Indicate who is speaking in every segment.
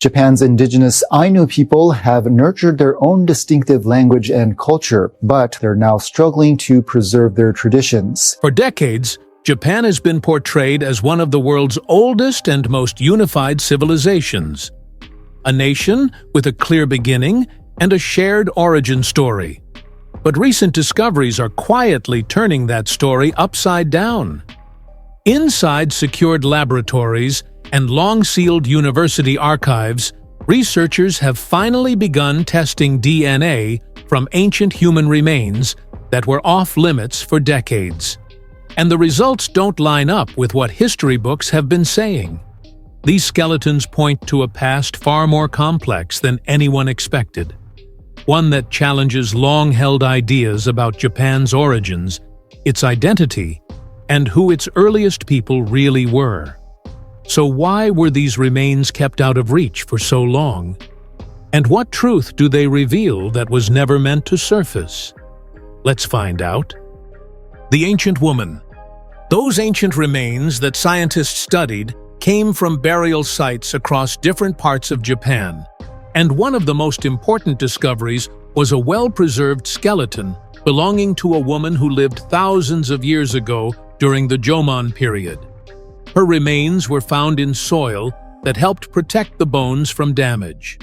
Speaker 1: Japan's indigenous Ainu people have nurtured their own distinctive language and culture, but they're now struggling to preserve their traditions.
Speaker 2: For decades, Japan has been portrayed as one of the world's oldest and most unified civilizations. A nation with a clear beginning and a shared origin story. But recent discoveries are quietly turning that story upside down. Inside secured laboratories and long-sealed university archives, researchers have finally begun testing DNA from ancient human remains that were off-limits for decades. And the results don't line up with what history books have been saying. These skeletons point to a past far more complex than anyone expected. One that challenges long-held ideas about Japan's origins, its identity, and who its earliest people really were. So why were these remains kept out of reach for so long? And what truth do they reveal that was never meant to surface? Let's find out. The ancient woman. Those ancient remains that scientists studied came from burial sites across different parts of Japan, and one of the most important discoveries was a well-preserved skeleton belonging to a woman who lived thousands of years ago during the Jomon period. Her remains were found in soil that helped protect the bones from damage,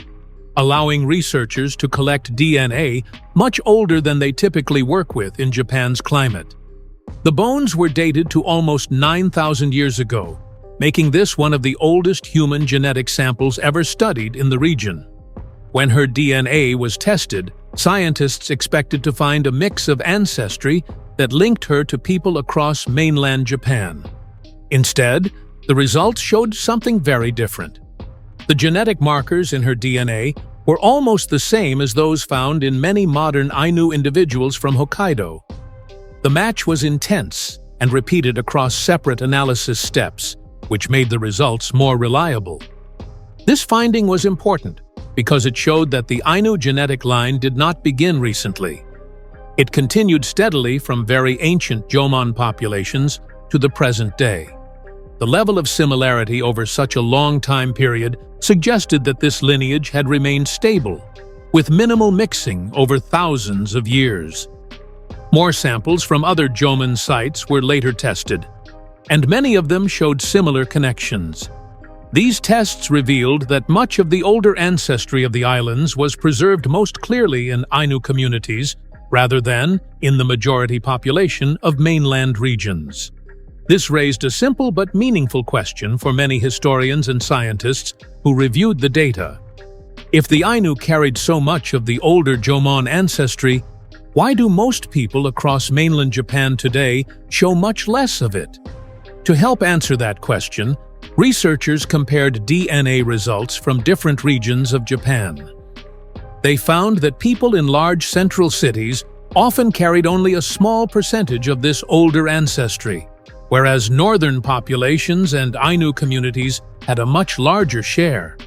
Speaker 2: allowing researchers to collect DNA much older than they typically work with in Japan's climate. The bones were dated to almost 9,000 years ago, making this one of the oldest human genetic samples ever studied in the region. When her DNA was tested, scientists expected to find a mix of ancestry that linked her to people across mainland Japan. Instead, the results showed something very different. The genetic markers in her DNA were almost the same as those found in many modern Ainu individuals from Hokkaido. The match was intense and repeated across separate analysis steps, which made the results more reliable. This finding was important because it showed that the Ainu genetic line did not begin recently. It continued steadily from very ancient Jomon populations to the present day. The level of similarity over such a long time period suggested that this lineage had remained stable, with minimal mixing over thousands of years. More samples from other Jomon sites were later tested, and many of them showed similar connections. These tests revealed that much of the older ancestry of the islands was preserved most clearly in Ainu communities rather than in the majority population of mainland regions. This raised a simple but meaningful question for many historians and scientists who reviewed the data. If the Ainu carried so much of the older Jomon ancestry, why do most people across mainland Japan today show much less of it? To help answer that question, researchers compared DNA results from different regions of Japan. They found that people in large central cities often carried only a small percentage of this older ancestry, whereas northern populations and Ainu communities had a much larger share.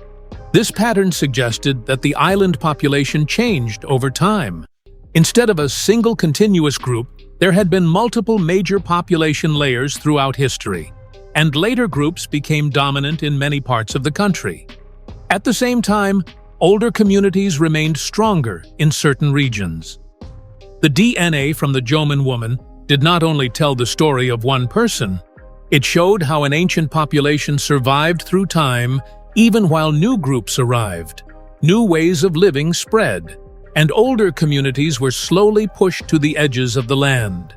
Speaker 2: This pattern suggested that the island population changed over time. Instead of a single continuous group, there had been multiple major population layers throughout history, and later groups became dominant in many parts of the country. At the same time, older communities remained stronger in certain regions. The DNA from the Jomon woman did not only tell the story of one person, it showed how an ancient population survived through time even while new groups arrived, new ways of living spread, and older communities were slowly pushed to the edges of the land.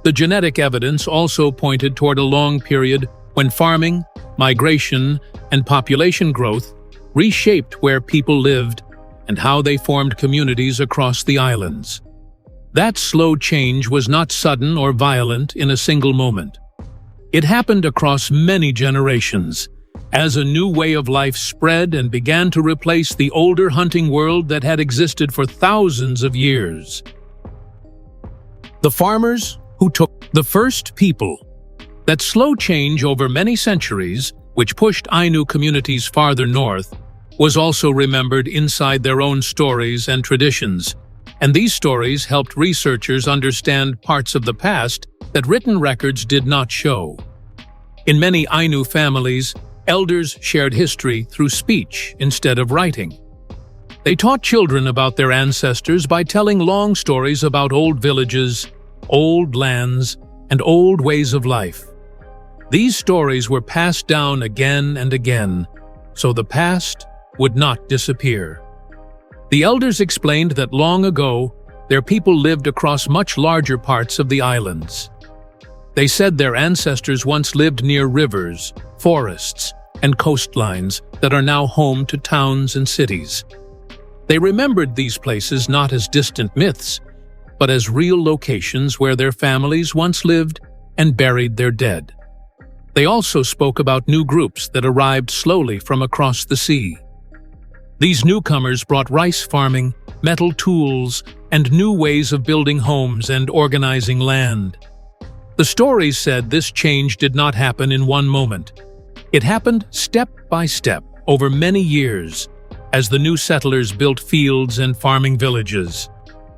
Speaker 2: The genetic evidence also pointed toward a long period when farming, migration, and population growth reshaped where people lived and how they formed communities across the islands. That slow change was not sudden or violent in a single moment. It happened across many generations, as a new way of life spread and began to replace the older hunting world that had existed for thousands of years. The farmers who took the first people. That slow change over many centuries, which pushed Ainu communities farther north, was also remembered inside their own stories and traditions, and these stories helped researchers understand parts of the past that written records did not show. In many Ainu families, Elders shared history through speech instead of writing. They taught children about their ancestors by telling long stories about old villages, old lands, and old ways of life. These stories were passed down again and again, so the past would not disappear. The elders explained that long ago, their people lived across much larger parts of the islands. They said their ancestors once lived near rivers, forests, and coastlines that are now home to towns and cities. They remembered these places not as distant myths, but as real locations where their families once lived and buried their dead. They also spoke about new groups that arrived slowly from across the sea. These newcomers brought rice farming, metal tools, and new ways of building homes and organizing land. The stories said this change did not happen in one moment. It happened step by step over many years as the new settlers built fields and farming villages.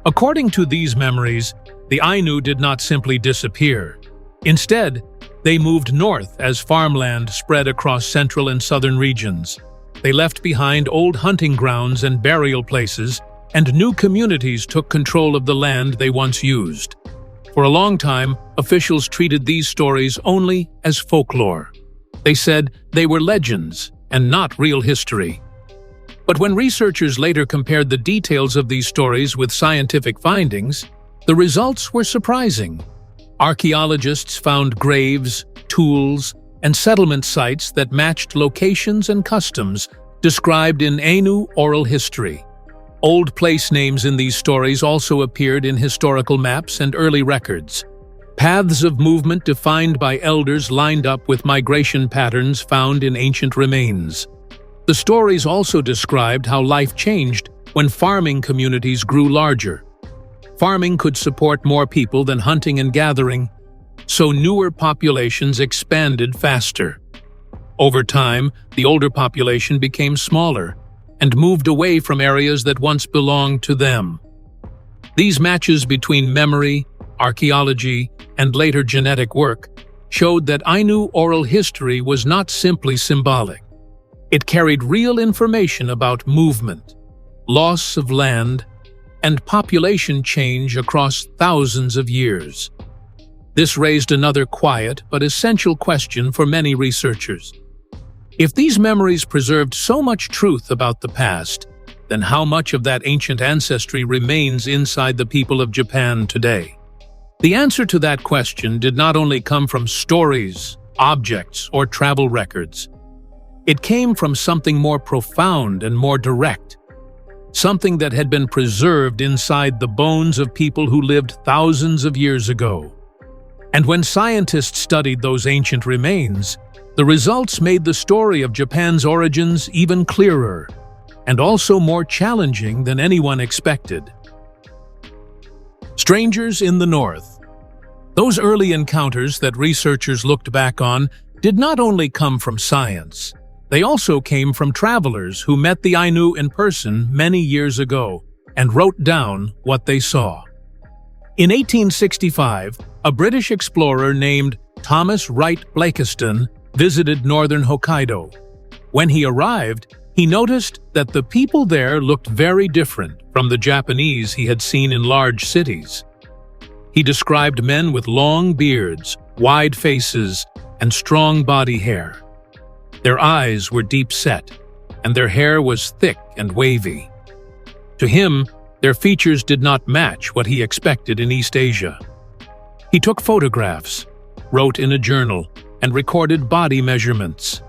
Speaker 2: According to these memories, the Ainu did not simply disappear. Instead, they moved north as farmland spread across central and southern regions. They left behind old hunting grounds and burial places, and new communities took control of the land they once used. For a long time, officials treated these stories only as folklore. They said they were legends and not real history. But when researchers later compared the details of these stories with scientific findings, the results were surprising. Archaeologists found graves, tools, and settlement sites that matched locations and customs described in Ainu oral history. Old place names in these stories also appeared in historical maps and early records. Paths of movement defined by elders lined up with migration patterns found in ancient remains. The stories also described how life changed when farming communities grew larger. Farming could support more people than hunting and gathering, so newer populations expanded faster. Over time, the older population became smaller and moved away from areas that once belonged to them. These matches between memory, archaeology, and later genetic work showed that Ainu oral history was not simply symbolic. It carried real information about movement, loss of land, and population change across thousands of years. This raised another quiet but essential question for many researchers. If these memories preserved so much truth about the past, then how much of that ancient ancestry remains inside the people of Japan today? The answer to that question did not only come from stories, objects, or travel records. It came from something more profound and more direct, something that had been preserved inside the bones of people who lived thousands of years ago. And when scientists studied those ancient remains, the results made the story of Japan's origins even clearer, and also more challenging than anyone expected. Strangers in the North. Those early encounters that researchers looked back on did not only come from science. They also came from travelers who met the Ainu in person many years ago and wrote down what they saw. In 1865, a British explorer named Thomas Wright Blakiston visited northern Hokkaido. When he arrived, he noticed that the people there looked very different from the Japanese he had seen in large cities. He described men with long beards, wide faces, and strong body hair. Their eyes were deep-set, and their hair was thick and wavy. To him, their features did not match what he expected in East Asia. He took photographs, wrote in a journal, and recorded body measurements.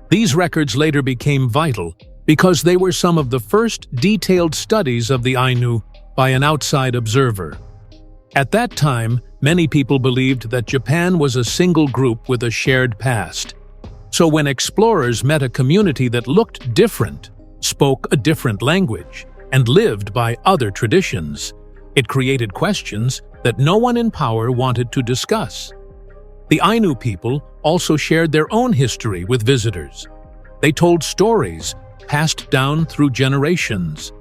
Speaker 2: These records later became vital because they were some of the first detailed studies of the Ainu by an outside observer. At that time, many people believed that Japan was a single group with a shared past. So when explorers met a community that looked different, spoke a different language, and lived by other traditions, it created questions that no one in power wanted to discuss. The Ainu people also shared their own history with visitors. They told stories passed down through generations.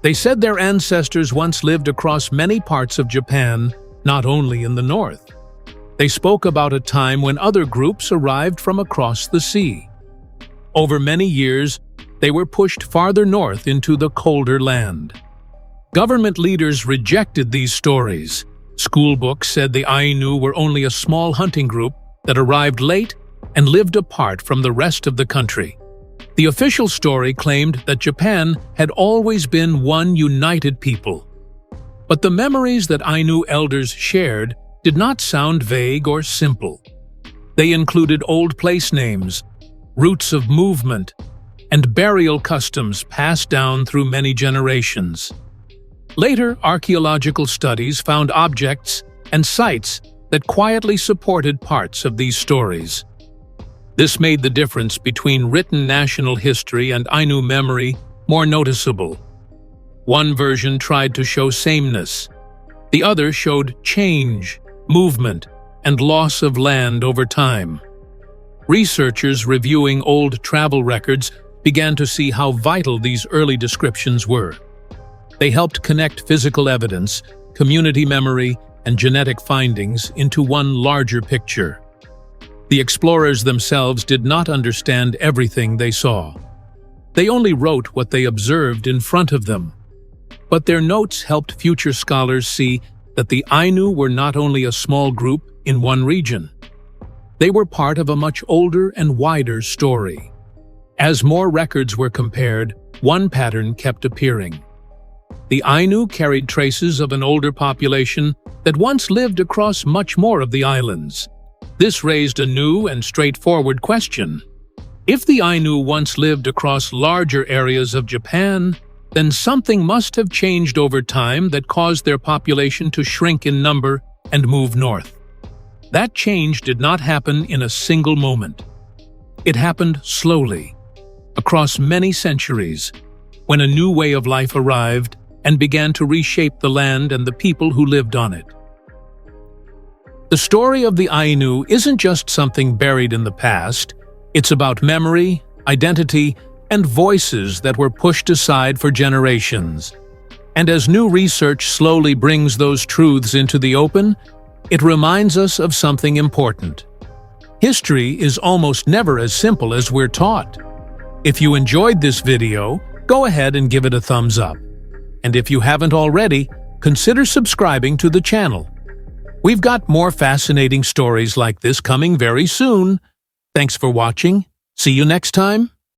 Speaker 2: They said their ancestors once lived across many parts of Japan, not only in the north. They spoke about a time when other groups arrived from across the sea. Over many years, they were pushed farther north into the colder land. Government leaders rejected these stories. School books said the Ainu were only a small hunting group that arrived late and lived apart from the rest of the country. The official story claimed that Japan had always been one united people. But the memories that Ainu elders shared did not sound vague or simple. They included old place names, routes of movement, and burial customs passed down through many generations. Later, archaeological studies found objects and sites that quietly supported parts of these stories. This made the difference between written national history and Ainu memory more noticeable. One version tried to show sameness. The other showed change, movement, and loss of land over time. Researchers reviewing old travel records began to see how vital these early descriptions were. They helped connect physical evidence, community memory, and genetic findings into one larger picture. The explorers themselves did not understand everything they saw. They only wrote what they observed in front of them. But their notes helped future scholars see that the Ainu were not only a small group in one region. They were part of a much older and wider story. As more records were compared, one pattern kept appearing. The Ainu carried traces of an older population that once lived across much more of the islands. This raised a new and straightforward question. If the Ainu once lived across larger areas of Japan, then something must have changed over time that caused their population to shrink in number and move north. That change did not happen in a single moment. It happened slowly, across many centuries, when a new way of life arrived and began to reshape the land and the people who lived on it. The story of the Ainu isn't just something buried in the past. It's about memory, identity, and voices that were pushed aside for generations. And as new research slowly brings those truths into the open, it reminds us of something important. History is almost never as simple as we're taught. If you enjoyed this video, go ahead and give it a thumbs up. And if you haven't already, consider subscribing to the channel. We've got more fascinating stories like this coming very soon. Thanks for watching. See you next time.